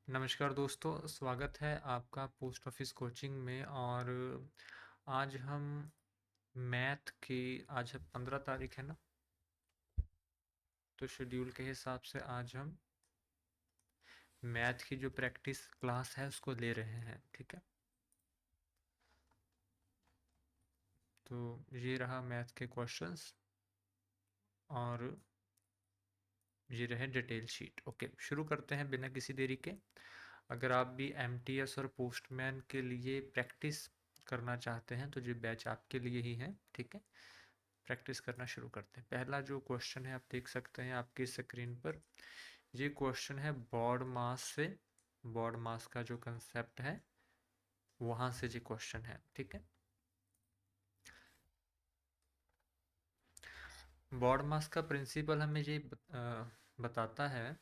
नमस्कार दोस्तों, स्वागत है आपका पोस्ट ऑफिस कोचिंग में। और आज हम मैथ की, आज 15 तारीख है ना, तो शेड्यूल के हिसाब से आज हम मैथ की जो प्रैक्टिस क्लास है उसको ले रहे हैं। ठीक है, तो ये रहा मैथ के क्वेश्चंस और ये रहे डिटेल शीट। ओके, शुरू करते हैं बिना किसी देरी के। अगर आप भी एमटीएस और पोस्टमैन के लिए प्रैक्टिस करना चाहते हैं तो ये बैच आपके लिए ही है। ठीक है, प्रैक्टिस करना शुरू करते हैं। पहला जो क्वेश्चन है आप देख सकते हैं आपकी स्क्रीन पर। ये क्वेश्चन है बॉड मास से, बॉड मास का जो कंसेप्ट है वहां से ये क्वेश्चन है। ठीक है, बॉड मास का प्रिंसिपल हमें ये बताता है,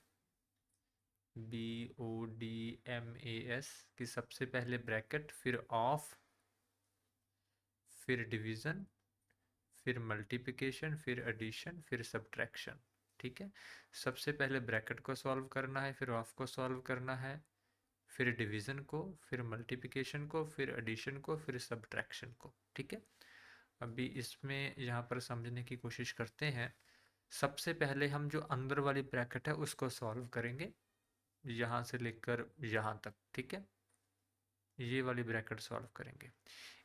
B O D M A S, कि सबसे पहले ब्रैकेट, फिर ऑफ, फिर डिवीजन, फिर मल्टीप्लिकेशन, फिर एडिशन, फिर सब्ट्रैक्शन। ठीक है, सबसे पहले ब्रैकेट को सॉल्व करना है, फिर ऑफ को सॉल्व करना है, फिर डिवीज़न को, फिर मल्टीप्लिकेशन को, फिर एडिशन को, फिर सब्ट्रैक्शन को। ठीक है, अभी इसमें यहाँ पर समझने की कोशिश करते हैं। सबसे पहले हम जो अंदर वाली ब्रैकेट है उसको सॉल्व करेंगे, यहाँ से लेकर यहाँ तक। ठीक है, ये वाली ब्रैकेट सॉल्व करेंगे।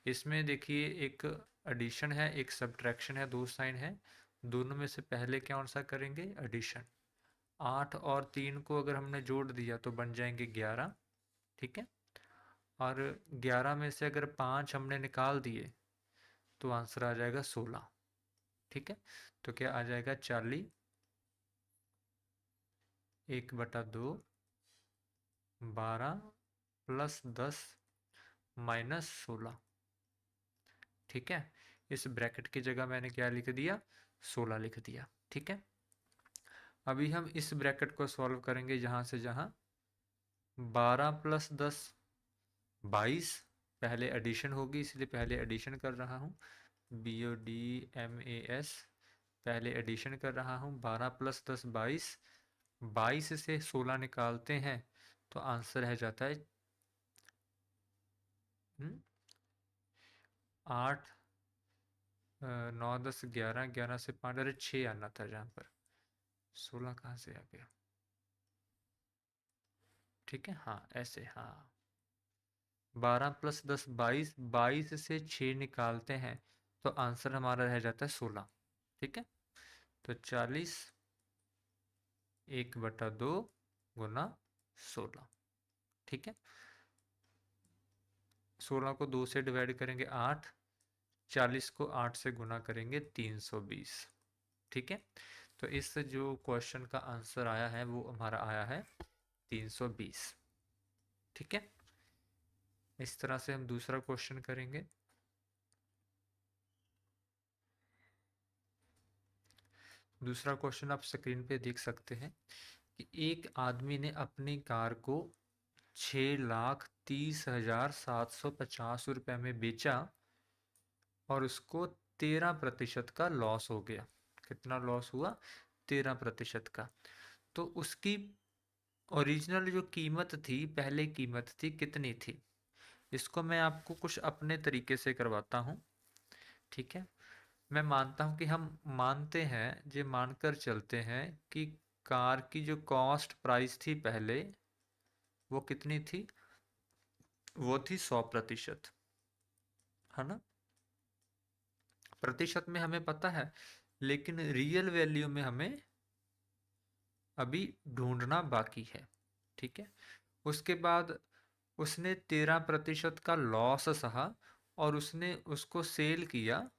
इसमें देखिए एक एडिशन है, एक सब्ट्रैक्शन है, दो साइन है। दोनों में से पहले कौन सा करेंगे? एडिशन। 8 और 3 को अगर हमने जोड़ दिया तो बन जाएंगे 11। ठीक है, और 11 में से अगर 5 हमने निकाल दिए तो आंसर आ जाएगा 16। ठीक है, तो क्या आ जाएगा? 40 1/2 12 प्लस 10 माइनस 16। ठीक है, इस ब्रैकेट की जगह मैंने क्या लिख दिया? 16 लिख दिया। ठीक है, अभी हम इस ब्रैकेट को सॉल्व करेंगे जहाँ से जहाँ। 12 प्लस 10 22, पहले एडिशन होगी इसलिए पहले एडिशन कर रहा हूँ। B O D M A S, पहले एडिशन कर रहा हूँ। 12 प्लस 10 22, 22 से 16 निकालते हैं तो आंसर रह जाता है 8 9 10 11, 11 से 5, अरे 6 आना था जहाँ पर, 16 कहाँ से आ गया? ठीक है, हाँ ऐसे, हाँ। 12 प्लस 10 22, 22 से 6 निकालते हैं तो आंसर हमारा रह जाता है 16। ठीक है, तो 40 1/2 गुना 16। ठीक है, 16 को 2 से डिवाइड करेंगे 8, 40 को 8 से गुना करेंगे 320। ठीक है, तो इस जो क्वेश्चन का आंसर आया है वो हमारा आया है 320। ठीक है, इस तरह से हम दूसरा क्वेश्चन करेंगे। दूसरा क्वेश्चन आप स्क्रीन पे देख सकते हैं कि एक आदमी ने अपनी कार को 6,30,750 रुपये में बेचा और उसको 13% का लॉस हो गया। कितना लॉस हुआ? 13% का। तो उसकी ओरिजिनल जो कीमत थी, पहले कीमत थी, कितनी थी? इसको मैं आपको कुछ अपने तरीके से करवाता हूँ। ठीक है, मैं मानता हूँ कि हम मानते हैं, ये मानकर चलते हैं कि कार की जो कॉस्ट प्राइस थी पहले, वो कितनी थी? वो थी 100%, है ना? प्रतिशत में हमें पता है, लेकिन रियल वैल्यू में हमें अभी ढूंढना बाकी है। ठीक है, उसके बाद उसने 13% का लॉस सहा और उसने उसको सेल किया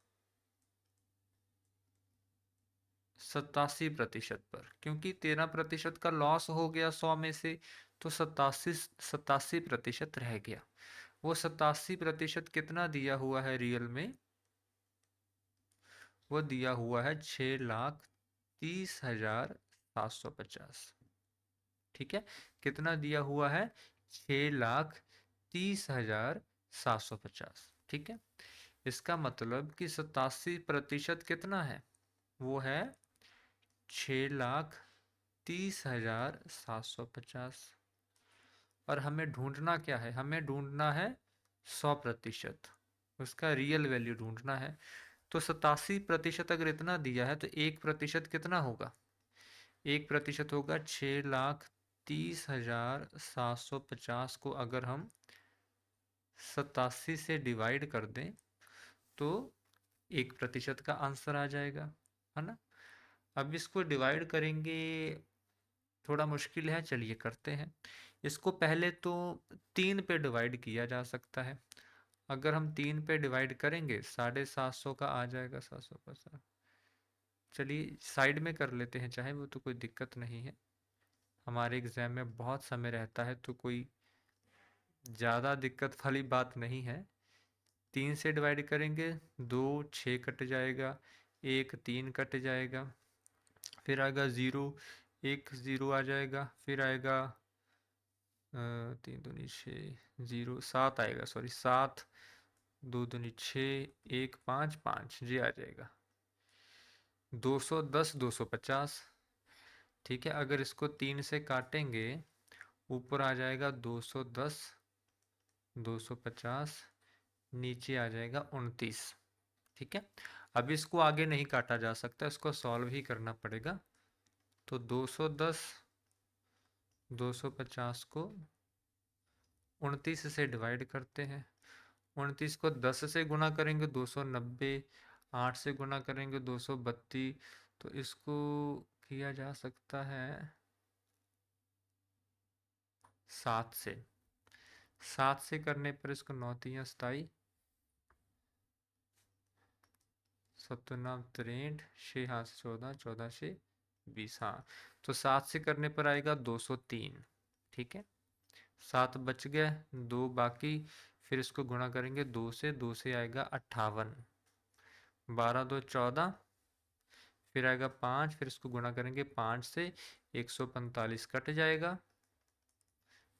87% पर। क्योंकि 13% का लॉस हो गया 100 में से, तो 87% रह गया। वो 87% कितना दिया हुआ है रियल में? वो दिया हुआ है 6,30,750। ठीक है, कितना दिया हुआ है? 6,30,750। ठीक है, इसका मतलब कि 87% कितना है? वो है 6,30,750। और हमें ढूंढना क्या है, हमें ढूंढना है 100%, उसका रियल वैल्यू ढूंढना है। तो 87% अगर इतना दिया है तो 1% कितना होगा, 1% होगा 6,30,750 को अगर हम 87 से डिवाइड कर दें तो 1% का आंसर आ जाएगा, है ना। अब इसको डिवाइड करेंगे, थोड़ा मुश्किल है, चलिए करते हैं। इसको पहले तो 3 पे डिवाइड किया जा सकता है। अगर हम 3 पे डिवाइड करेंगे 750 का आ जाएगा, 750। चलिए साइड में कर लेते हैं, चाहे वो तो कोई दिक्कत नहीं है, हमारे एग्जाम में बहुत समय रहता है तो कोई ज़्यादा दिक्कत वाली बात नहीं है। 3 से डिवाइड करेंगे, 2 6 कट जाएगा, 1 3 कट जाएगा, फिर आएगा 0, 1 0 आ जाएगा, फिर आएगा 3 दूनी 6 0 7 आएगा, सॉरी 7, 2 दूनी 6, 1 5 5 जी आ जाएगा 210 250। ठीक है, अगर इसको 3 से काटेंगे ऊपर आ जाएगा 210 250, नीचे आ जाएगा 29। ठीक है, अब इसको आगे नहीं काटा जा सकता, इसको सॉल्व ही करना पड़ेगा। तो 210 250 को 29 से डिवाइड करते हैं, 29 को 10 से गुना करेंगे 290, 8 से गुना करेंगे 232, तो इसको किया जा सकता है 7 से, 7 से करने पर इसको 9 3 27, 7 9 63, 6 हाथ से 14, 14 से 20, हाँ तो 7 से करने पर आएगा 203। ठीक है, 7 बच गए, 2 बाकी, फिर इसको गुणा करेंगे 2 से आएगा 58, 12 2 14, फिर आएगा 5, फिर इसको गुणा करेंगे 5 से, 145 कट जाएगा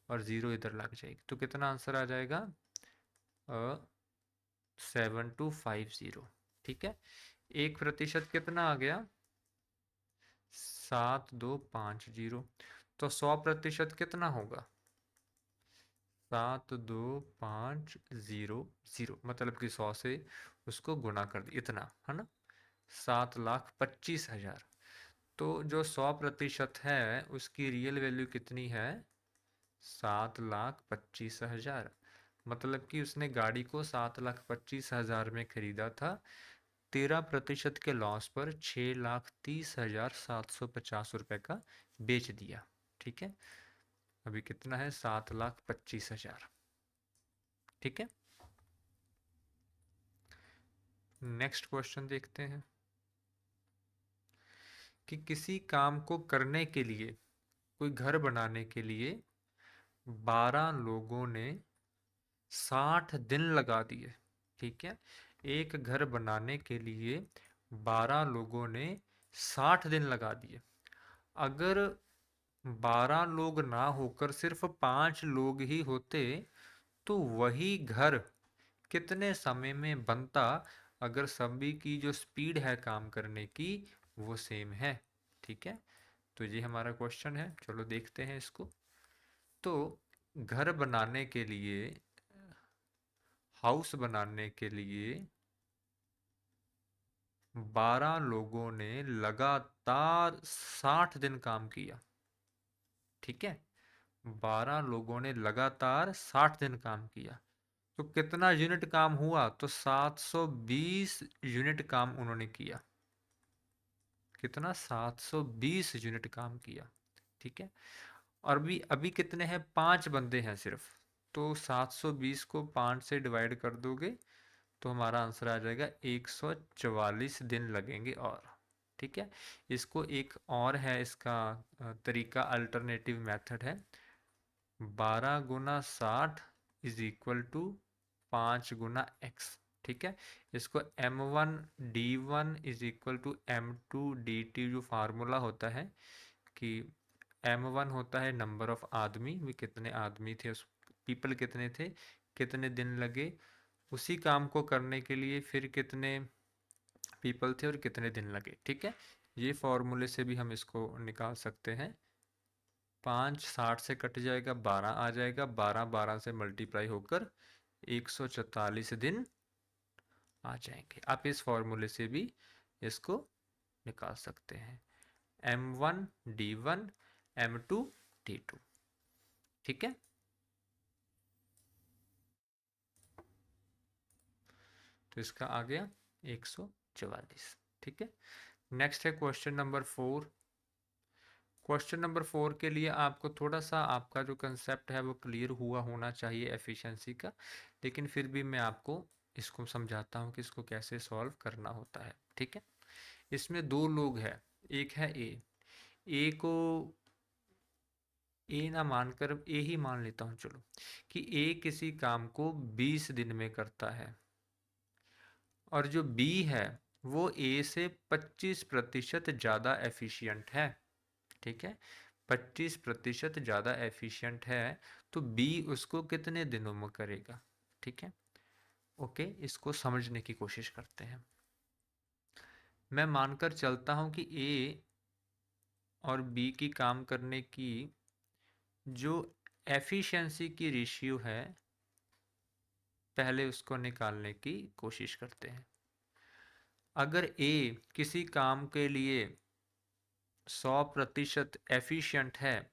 और 0 इधर लग जाएगी, तो कितना आंसर आ जाएगा 7250। ठीक है, 1% कितना आ गया 7250, तो 100% कितना होगा 72500, मतलब कि 100 से उसको गुना कर दिया, इतना है ना, 7,25,000। तो जो 100% है उसकी रियल वैल्यू कितनी है 7,25,000, मतलब कि उसने गाड़ी को 7,25,000 में खरीदा था, 13% के लॉस पर 6,30,750 रुपये का बेच दिया। ठीक है, अभी कितना है 7,25,000। ठीक है, नेक्स्ट क्वेश्चन देखते हैं कि किसी काम को करने के लिए, कोई घर बनाने के लिए 12 लोगों ने 60 दिन लगा दिए। ठीक है, एक घर बनाने के लिए 12 लोगों ने 60 दिन लगा दिए। अगर 12 लोग ना होकर सिर्फ 5 लोग ही होते तो वही घर कितने समय में बनता, अगर सभी की जो स्पीड है काम करने की वो सेम है। ठीक है, तो ये हमारा क्वेश्चन है, चलो देखते हैं इसको। तो घर बनाने के लिए, हाउस बनाने के लिए 12 लोगों ने लगातार 60 दिन काम किया। ठीक है, 12 लोगों ने लगातार 60 दिन काम किया, तो कितना यूनिट काम हुआ, तो 720 यूनिट काम उन्होंने किया। कितना 720 यूनिट काम किया। ठीक है, और भी अभी कितने हैं 5 बंदे हैं सिर्फ, तो 720 को 5 से डिवाइड कर दोगे तो हमारा आंसर आ जाएगा 144 दिन लगेंगे। और ठीक है, इसको एक और है इसका तरीका, अल्टरनेटिव मेथड है, 12 गुना 60 इज इक्वल टू 5 गुना x। ठीक है, इसको m1 d1 is equal to m2 dt, जो फार्मूला होता है कि m1 होता है नंबर ऑफ आदमी, भी कितने आदमी थे, उस पीपल कितने थे, कितने दिन लगे उसी काम को करने के लिए, फिर कितने पीपल थे और कितने दिन लगे। ठीक है, ये फॉर्मूले से भी हम इसको निकाल सकते हैं। 5 60 से कट जाएगा, 12 आ जाएगा, 12 12 से मल्टीप्लाई होकर 144 दिन आ जाएंगे। आप इस फॉर्मूले से भी इसको निकाल सकते हैं, M1 D1 M2 D2। ठीक है, तो इसका आ गया 144। ठीक है, नेक्स्ट है क्वेश्चन नंबर 4। क्वेश्चन नंबर 4 के लिए आपको थोड़ा सा आपका जो कंसेप्ट है वो क्लियर हुआ होना चाहिए एफिशिएंसी का, लेकिन फिर भी मैं आपको इसको समझाता हूँ कि इसको कैसे सॉल्व करना होता है। ठीक है, इसमें दो लोग हैं, एक है ए को ए ना मानकर ए ही मान लेता हूँ चलो, कि ए किसी काम को 20 दिन में करता है और जो बी है वो ए से 25% ज़्यादा एफिशिएंट है। ठीक है, 25% ज़्यादा एफिशिएंट है, तो बी उसको कितने दिनों में करेगा। ठीक है, ओके, इसको समझने की कोशिश करते हैं। मैं मानकर चलता हूं कि ए और बी की काम करने की जो एफिशिएंसी की रेशियो है, पहले उसको निकालने की कोशिश करते हैं। अगर ए किसी काम के लिए 100% एफिशिएंट है,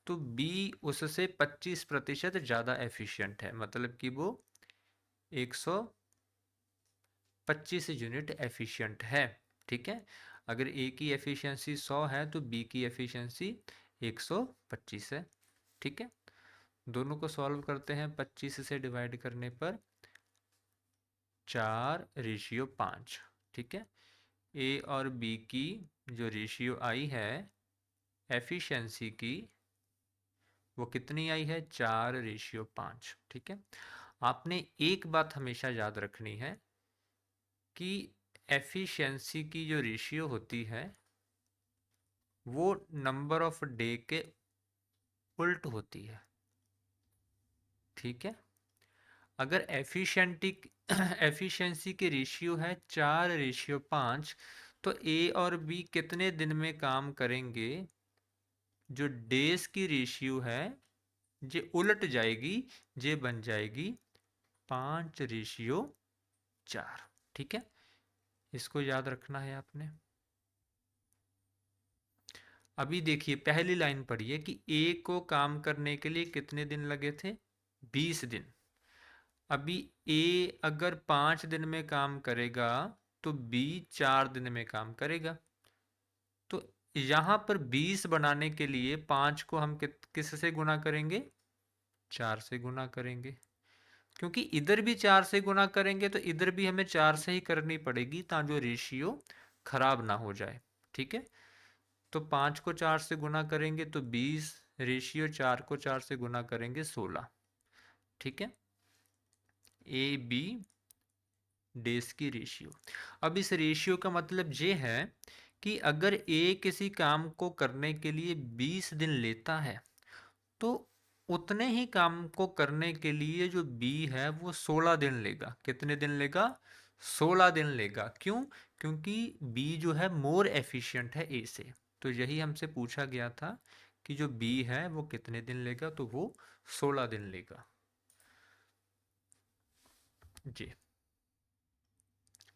तो बी उससे 25% ज़्यादा एफिशिएंट है, मतलब कि वो 125 यूनिट एफिशिएंट है। ठीक है, अगर ए की एफिशिएंसी 100 है तो बी की एफिशिएंसी 125 है। ठीक है, दोनों को सॉल्व करते हैं, 25 से डिवाइड करने पर 4:5। ठीक है, ए और बी की जो रेशियो आई है एफिशिएंसी की, वो कितनी आई है, 4:5। ठीक है, आपने एक बात हमेशा याद रखनी है कि एफिशिएंसी की जो रेशियो होती है वो नंबर ऑफ डे के उल्ट होती है। ठीक है, अगर एफिशिएंसी की रेशियो है 4:5, तो ए और बी कितने दिन में काम करेंगे, जो डेज की रेशियो है जे उलट जाएगी, जे बन जाएगी 5:4। ठीक है, इसको याद रखना है आपने। अभी देखिए पहली लाइन पढ़िए कि ए को काम करने के लिए कितने दिन लगे थे, 20 दिन। अभी ए अगर 5 दिन में काम करेगा तो बी 4 दिन में काम करेगा। तो यहां पर 20 बनाने के लिए 5 को हम किस से गुना करेंगे, 4 से गुना करेंगे, क्योंकि इधर भी 4 से गुना करेंगे तो इधर भी हमें 4 से ही करनी पड़ेगी ताकि जो रेशियो खराब ना हो जाए। ठीक है, तो 5 को 4 से गुना करेंगे तो 20, रेशियो 4 को 4 से गुना करेंगे 16। ठीक है, ए बी डेज की रेशियो। अब इस रेशियो का मतलब ये है कि अगर ए किसी काम को करने के लिए 20 दिन लेता है, तो उतने ही काम को करने के लिए जो बी है वो 16 दिन लेगा। कितने दिन लेगा, 16 दिन लेगा। क्यों, क्योंकि बी जो है मोर एफिशिएंट है ए से। तो यही हमसे पूछा गया था कि जो बी है वो कितने दिन लेगा, तो वो 16 दिन लेगा जी।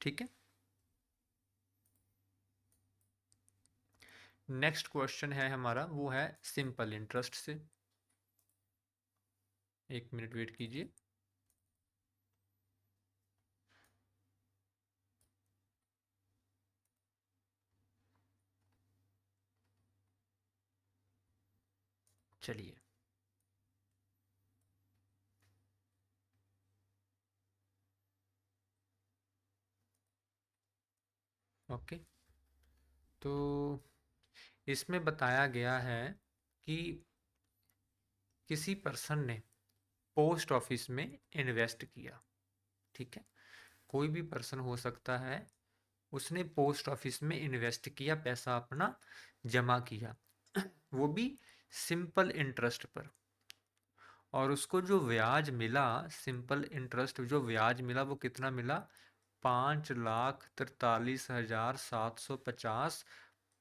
ठीक है, नेक्स्ट क्वेश्चन है हमारा, वो है सिंपल इंटरेस्ट से। एक मिनट वेट कीजिए। चलिए, ओके, तो इसमें बताया गया है कि किसी पर्सन ने पोस्ट ऑफिस में इन्वेस्ट किया। ठीक है, कोई भी पर्सन हो सकता है, उसने पोस्ट ऑफिस में इन्वेस्ट किया, पैसा अपना जमा किया, वो भी सिंपल इंटरेस्ट पर, और उसको जो ब्याज मिला, सिंपल इंटरेस्ट जो ब्याज मिला वो कितना मिला, 5,43,750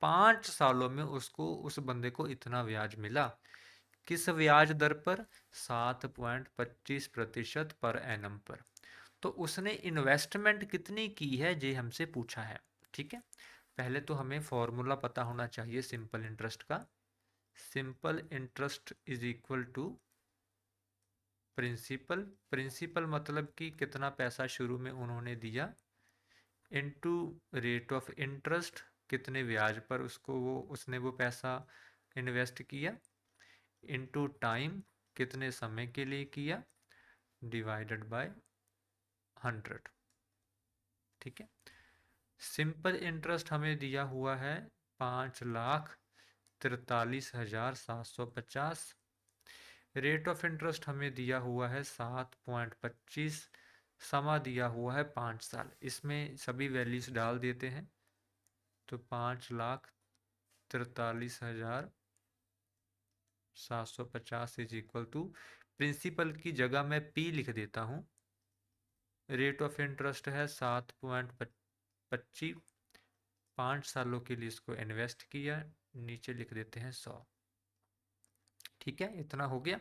5 सालों में उसको उस बंदे को इतना ब्याज मिला। किस ब्याज दर पर? 7.25% पर एनम पर। तो उसने इन्वेस्टमेंट कितनी की है ये हमसे पूछा है। ठीक है, पहले तो हमें फॉर्मूला पता होना चाहिए सिंपल इंटरेस्ट का। Simple interest is equal to principal. Principal मतलब कि कितना पैसा शुरू में उन्होंने दिया, इनटू रेट ऑफ इंटरेस्ट, कितने ब्याज पर उसने वो पैसा इन्वेस्ट किया, इनटू टाइम, कितने समय के लिए किया, डिवाइडेड बाय 100। ठीक है, सिंपल इंटरेस्ट हमें दिया हुआ है 5,43,750। रेट ऑफ इंटरेस्ट हमें दिया हुआ है 7.25। समा दिया हुआ है 5 साल। इसमें सभी वैल्यूज डाल देते हैं तो 5,43,750 इज इक्वल टू, प्रिंसिपल की जगह मैं P लिख देता हूँ, रेट ऑफ इंटरेस्ट है 7.25, 5 सालों के लिए इसको इन्वेस्ट किया, नीचे लिख देते हैं 100। ठीक है, इतना हो गया।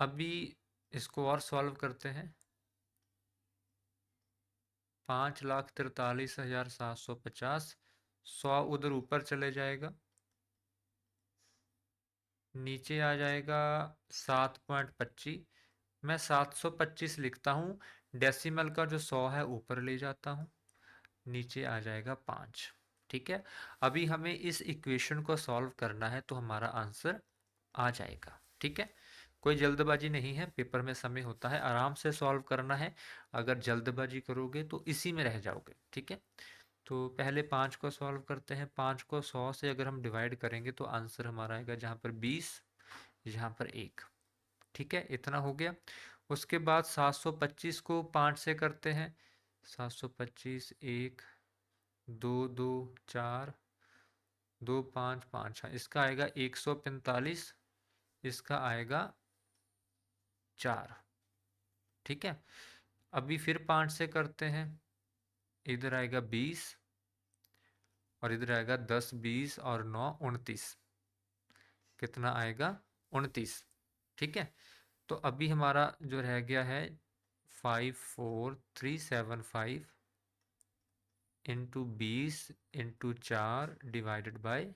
अभी इसको और सॉल्व करते हैं। 5,43,750, 100 उधर ऊपर चले जाएगा, नीचे आ जाएगा 7.25। मैं 725 लिखता हूँ, डेसिमल का जो 100 है ऊपर ले जाता हूँ, नीचे आ जाएगा 5। ठीक है, अभी हमें इस इक्वेशन को सॉल्व करना है तो हमारा आंसर आ जाएगा। ठीक है, कोई जल्दबाजी नहीं है, पेपर में समय होता है, आराम से सॉल्व करना है। अगर जल्दबाजी करोगे तो इसी में रह जाओगे। ठीक है, तो पहले 5 को सॉल्व करते हैं। 5 को 100 से अगर हम डिवाइड करेंगे तो आंसर हमारा आएगा जहाँ पर 20, यहाँ पर 1। ठीक है, इतना हो गया। उसके बाद 725 को 5 से करते हैं। 725, 1, 2, 2, 4, 2, 5, 5, इसका आएगा 145, इसका आएगा 4। ठीक है, अभी फिर 5 से करते हैं, इधर आएगा 20 और इधर आएगा 10, 20 और 9, 29, कितना आएगा? 29। ठीक है, तो अभी हमारा जो रह गया है 54375 इंटू 20 इंटू 4 डिवाइडेड बाय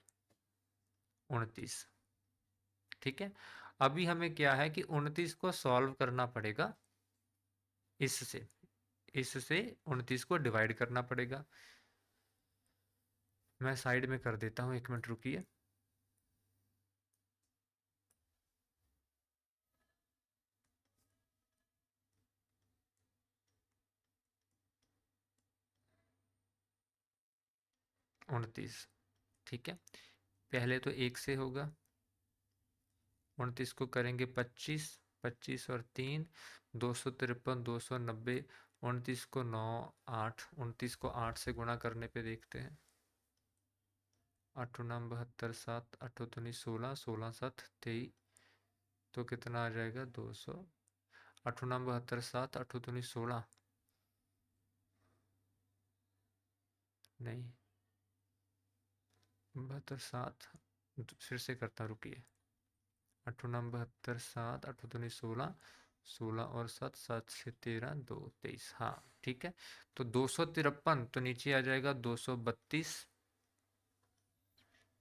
29। ठीक है, अभी हमें क्या है कि 29 को सॉल्व करना पड़ेगा, इससे 29 को डिवाइड करना पड़ेगा। मैं साइड में कर देता हूँ, 1 मिनट रुकिए। उनतीस, ठीक है, पहले तो 1 से होगा, 29 को करेंगे 25, 25 और 3, 253, 290, 29 को 9, 8, 29 को 8 से गुणा करने पे देखते हैं। 8 9 72, 7, 8 2 16, 16 7 23, तो कितना आ जाएगा? 200। 8 9 72, 7, 8 2 16, नहीं 72 7, फिर से करता, रुकिए। 8 9 72, 7, 8 2 16, 16 और 7, 7 6 13, 2 23, हाँ ठीक है। तो 253, तो नीचे आ जाएगा 232,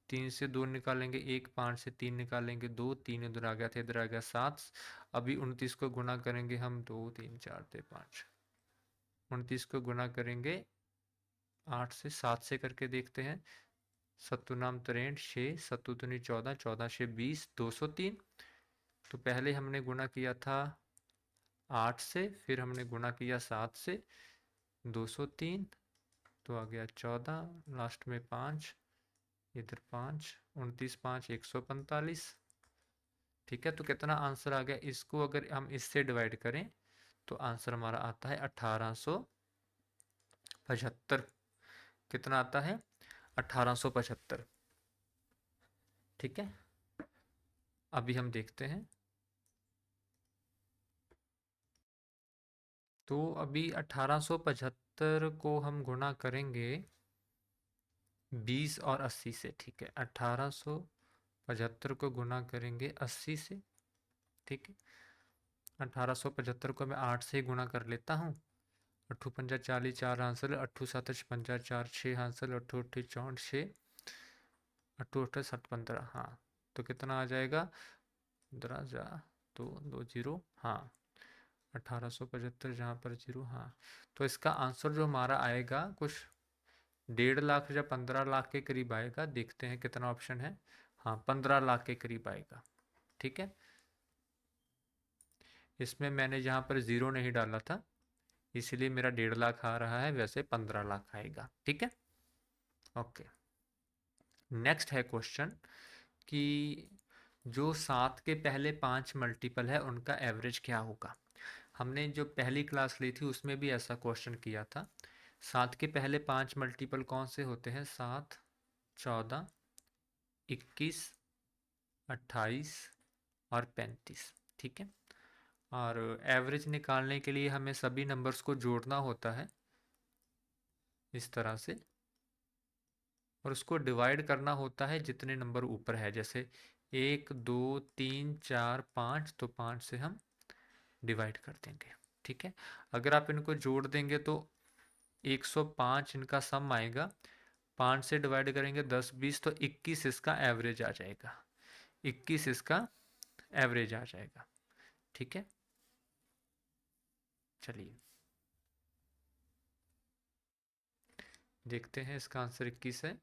3 से 2 निकालेंगे 1, 5 से 3 निकालेंगे 2, 3 इधर आ गया था, इधर आ गया 7। अभी 29 को गुणा करेंगे हम, 2 3 4 से 5, 29 को गुणा करेंगे 8 से, 7 से करके देखते हैं। 7 नाम 63, 6 7 दूनी 14, 14 से 20, 203। तो पहले हमने गुणा किया था 8 से, फिर हमने गुणा किया 7 से, 203, तो आ गया 14, लास्ट में 5, इधर 5, 29 5 145। ठीक है, तो कितना आंसर आ गया? इसको अगर हम इससे डिवाइड करें तो आंसर हमारा आता है 1875। कितना आता है? 1875। ठीक है, अभी हम देखते हैं। तो अभी 1875 को हम गुणा करेंगे 20 और 80 से, ठीक है। 1875 को गुना करेंगे 80 से, ठीक है। 1875 को मैं 8 से ही गुना कर लेता हूँ। 8 पंजा 40, 4 हासिल, 8 7 55, 4 6 हासिल, 8 8 64 6, 8 8 7 15, हाँ। तो कितना आ जाएगा, 15 जा 2 2 0, हाँ। 1875 जहाँ पर जीरो, हाँ। तो इसका आंसर जो हमारा आएगा कुछ 1.5 लाख या 15 लाख के करीब आएगा। देखते हैं कितना ऑप्शन है। हाँ, 15 लाख के करीब आएगा, ठीक है। इसमें मैंने यहाँ पर जीरो नहीं डाला था, इसलिए मेरा 1.5 लाख आ रहा है, वैसे 15 लाख आएगा, ठीक है। ओके, नेक्स्ट है क्वेश्चन कि जो 7 के पहले 5 मल्टीपल है उनका एवरेज क्या होगा। हमने जो पहली क्लास ली थी उसमें भी ऐसा क्वेश्चन किया था। 7 के पहले 5 मल्टीपल कौन से होते हैं, 7, 14, 21, 28 और 35, ठीक है। और एवरेज निकालने के लिए हमें सभी नंबर्स को जोड़ना होता है इस तरह से, और उसको डिवाइड करना होता है जितने नंबर ऊपर है। जैसे 1 2 3 4 5, तो 5 से हम डिवाइड कर देंगे, ठीक है। अगर आप इनको जोड़ देंगे तो 105 इनका सम आएगा। 5 से डिवाइड करेंगे 10 20, तो 21 इसका एवरेज आ जाएगा। 21 इसका एवरेज आ जाएगा, ठीक है। चलिए देखते हैं, इसका आंसर 21 है,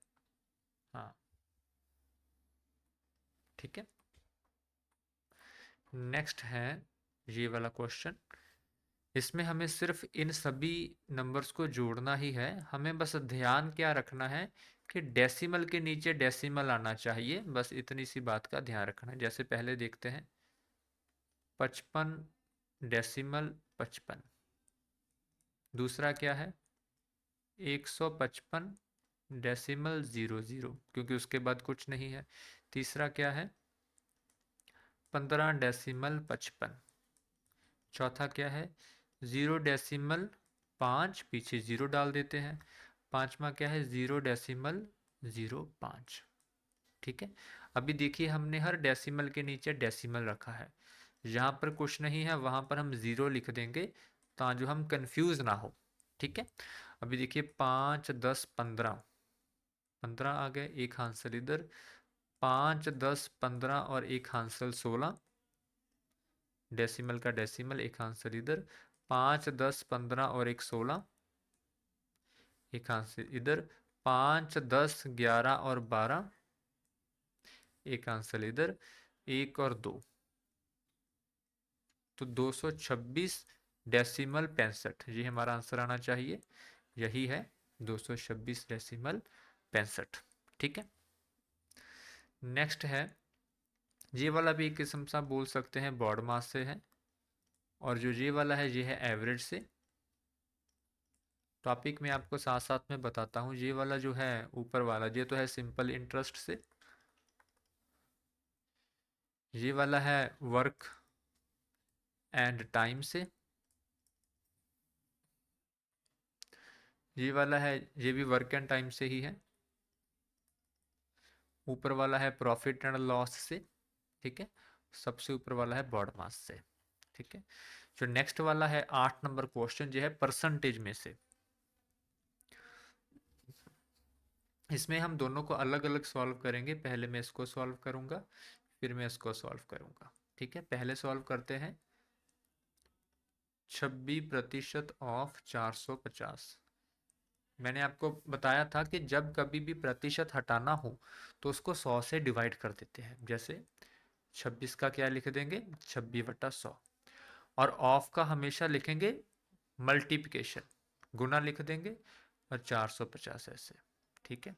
हाँ, ठीक है। नेक्स्ट है ये वाला क्वेश्चन। इसमें हमें सिर्फ इन सभी नंबर्स को जोड़ना ही है। हमें बस ध्यान क्या रखना है कि डेसिमल के नीचे डेसिमल आना चाहिए, बस इतनी सी बात का ध्यान रखना है। जैसे पहले देखते हैं, 55 डेसिमल 55। दूसरा क्या है, 155 डेसिमल 00, क्योंकि उसके बाद कुछ नहीं है। तीसरा क्या है, 15 डेसिमल 55। चौथा क्या है, 0 डेसिमल 5, पीछे 0 डाल देते हैं। पांचवा क्या है, 0 डेसिमल 05, ठीक है। अभी देखिए, हमने हर डेसिमल के नीचे डेसिमल रखा है। जहाँ पर कुछ नहीं है वहाँ पर हम 0 लिख देंगे, ताकि हम कंफ्यूज ना हो, ठीक है। अभी देखिए, 5 10 15, 15 आ गए, एक हांसल इधर। 5 10 15 और एक हांसल 16, डेसिमल का डेसिमल, एक आंसर इधर। 5 10 15 और एक 16, एक आंसर इधर। 5 10 11 और 12, एक आंसर इधर। एक और 2, तो 226 डेसिमल 65, ये हमारा आंसर आना चाहिए। यही है 226 डेसिमल 65, ठीक है। नेक्स्ट है, ये वाला भी एक किस्म सा बोल सकते हैं बॉड मास से है, और जो ये वाला है ये है एवरेज से। टॉपिक में आपको साथ साथ में बताता हूँ। ये वाला जो है ऊपर वाला, ये तो है सिंपल इंटरेस्ट से। ये वाला है वर्क एंड टाइम से। ये वाला है, ये भी वर्क एंड टाइम से ही है। ऊपर वाला है प्रॉफिट एंड लॉस से, ठीक है। सबसे ऊपर वाला है बॉड मास से, ठीक है। जो नेक्स्ट वाला है 8 नंबर क्वेश्चन, जो है परसेंटेज में से। इसमें हम दोनों को अलग अलग सॉल्व करेंगे। पहले मैं इसको सॉल्व करूंगा, फिर मैं इसको सॉल्व करूंगा, ठीक है। पहले सॉल्व करते हैं। 26% ऑफ 450। मैंने आपको बताया था कि जब कभी भी प्रतिशत हटाना हो तो उसको 100 से डिवाइड कर देते हैं। जैसे 26 का क्या लिख देंगे, 26/100। और ऑफ का हमेशा लिखेंगे मल्टीप्लिकेशन, गुना लिख देंगे, और 450 ऐसे, ठीक है।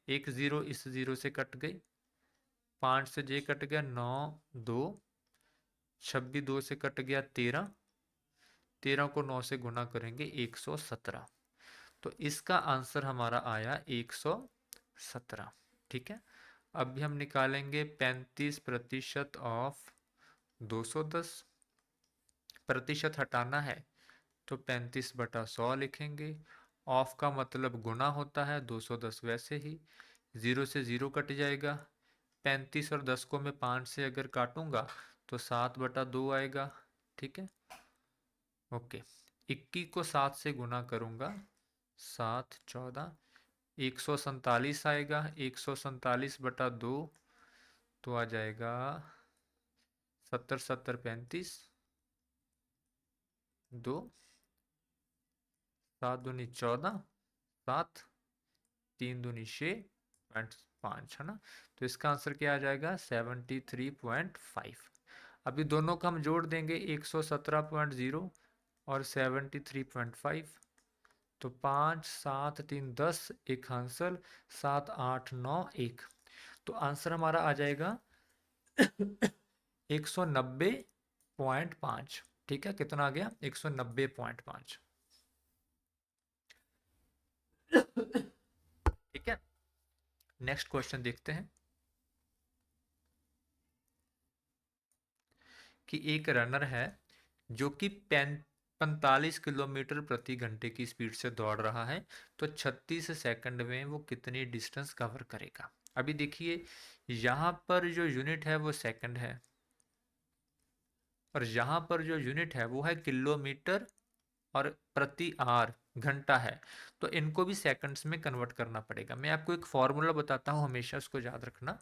एक जीरो इस जीरो से कट गई, 5 से जे कट गया, 9 2, 26 2 से कट गया 13, 13 को 9 से गुना करेंगे 117। तो इसका आंसर हमारा आया 117, ठीक है। अभी हम निकालेंगे 35% ऑफ 210। प्रतिशत हटाना है तो 35/100 लिखेंगे, ऑफ का मतलब गुना होता है, 210 वैसे ही 0 से 0 कट जाएगा। 35 और 10 को मैं 5 से अगर काटूंगा तो 7/2 आएगा। ठीक है, ओके। 21 को 7 से गुना करूंगा, 7 14 147 आएगा। 147/2 तो आ जाएगा 70 70 35 2 7 दूनी 14 7 3 दूनी 6.5 है ना। तो इसका आंसर क्या आ जाएगा 73.5। अभी दोनों का हम जोड़ देंगे 117.0 और 73.5। तो 5 7 3 10 एक आंसर 7 8 9 1। तो आंसर हमारा आ जाएगा 190.5। ठीक है, कितना आ गया 190.5। ठीक है, नेक्स्ट क्वेश्चन देखते हैं कि एक रनर है जो कि 45 किलोमीटर प्रति घंटे की स्पीड से दौड़ रहा है, तो 36 सेकंड में वो कितनी डिस्टेंस कवर करेगा। अभी देखिए यहां पर जो यूनिट है वो सेकंड है, और यहां पर जो यूनिट है वो है किलोमीटर, और प्रति आवर घंटा है। तो इनको भी सेकंड्स में कन्वर्ट करना पड़ेगा। मैं आपको एक फॉर्मूला बताता हूं, हमेशा उसको याद रखना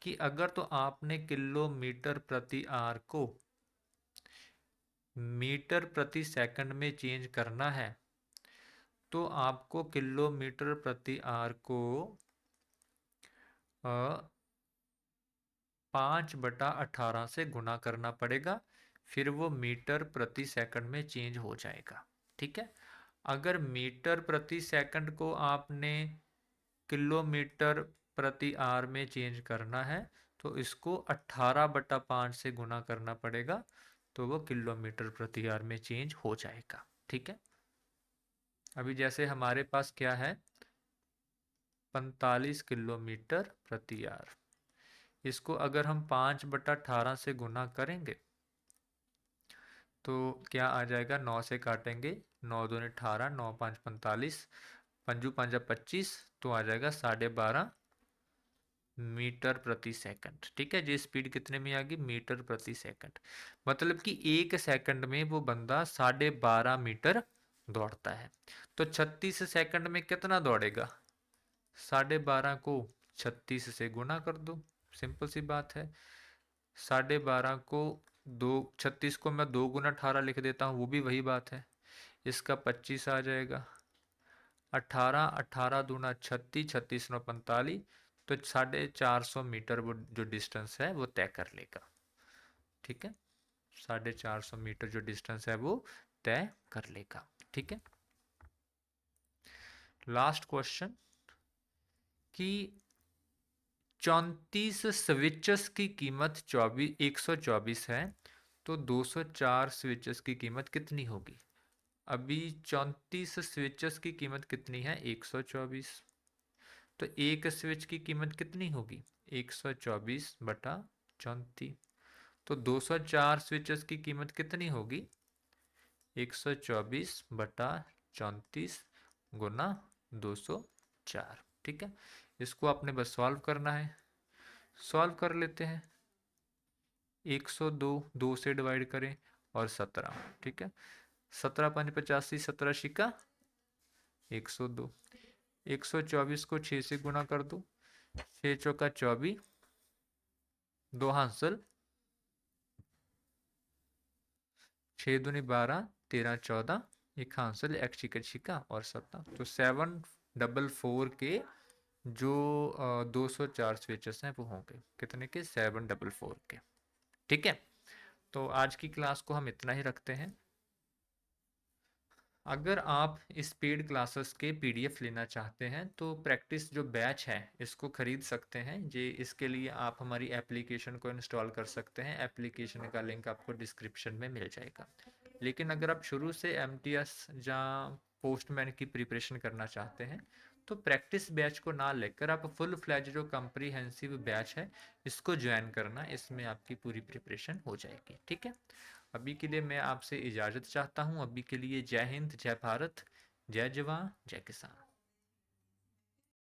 कि अगर तो आपने किलोमीटर प्रति आवर को मीटर प्रति सेकंड में चेंज करना है, तो आपको किलोमीटर प्रति आवर को 5/18 से गुना करना पड़ेगा, फिर वो मीटर प्रति सेकंड में चेंज हो जाएगा। ठीक है, अगर मीटर प्रति सेकंड को आपने किलोमीटर प्रति आवर में चेंज करना है तो इसको 18/5 से गुना करना पड़ेगा, तो वो किलोमीटर प्रति आवर में चेंज हो जाएगा। ठीक है, अभी जैसे हमारे पास क्या है 45 किलोमीटर प्रति आवर, इसको अगर हम 5/18 से गुना करेंगे तो क्या आ जाएगा, 9 से काटेंगे 9 दूनी 18 9 5 45 पंजू पांजा 25, तो आ जाएगा 12.5 मीटर प्रति सेकंड। ठीक है, ये स्पीड कितने में आ गई मीटर प्रति सेकंड, मतलब कि एक सेकंड में वो बंदा 12.5 मीटर दौड़ता है। तो 36 सेकंड में कितना दौड़ेगा, 12.5 को 36 से गुना कर दो, सिंपल सी बात है। 12.5 को दो 36 को मैं 2 गुना 18 लिख देता हूँ, वो भी वही बात है। इसका 25 आ जाएगा, 18 18 दूना 36 36 नौ 45, तो 450 मीटर वो जो डिस्टेंस है वो तय कर लेगा। ठीक है, 450 मीटर जो डिस्टेंस है वो तय कर लेगा। ठीक है, लास्ट क्वेश्चन कि 34 स्विचेस की कीमत 124 है, तो 204 स्विचेस की कीमत कितनी होगी। अभी 34 स्विचेस की कीमत कितनी है 124, तो एक स्विच की कीमत कितनी होगी 124/34। तो 204 स्विचेस की कीमत कितनी होगी 124/34 गुना 204। ठीक है, इसको आपने बस सॉल्व करना है, सॉल्व कर लेते हैं। 102 2 से डिवाइड करें और 17। ठीक है, 17 5 85 17 छिका 102। 124 को 6 से गुना कर दो, 6 चौका 24, 2 हासिल 6 दूनी 12 13 14, एक हासिल एक छिका छिका और 17। तो 744 के जो 204 स्विचेस हैं वो होंगे कितने के 744 के। ठीक है, तो आज की क्लास को हम इतना ही रखते हैं। अगर आप इस पेड क्लासेस के पीडीएफ लेना चाहते हैं तो प्रैक्टिस जो बैच है इसको ख़रीद सकते हैं। ये इसके लिए आप हमारी एप्लीकेशन को इंस्टॉल कर सकते हैं, एप्लीकेशन का लिंक आपको डिस्क्रिप्शन में मिल जाएगा। लेकिन अगर आप शुरू से एमटीएस या पोस्टमैन की प्रिपरेशन करना चाहते हैं तो प्रैक्टिस बैच को ना लेकर आप फुल फ्लैज जो कम्प्रीहेंसिव बैच है इसको ज्वाइन करना, इसमें आपकी पूरी प्रिपरेशन हो जाएगी। ठीक है, अभी के लिए मैं आपसे इजाज़त चाहता हूँ। अभी के लिए जय हिंद, जय भारत, जय जवान जय किसान।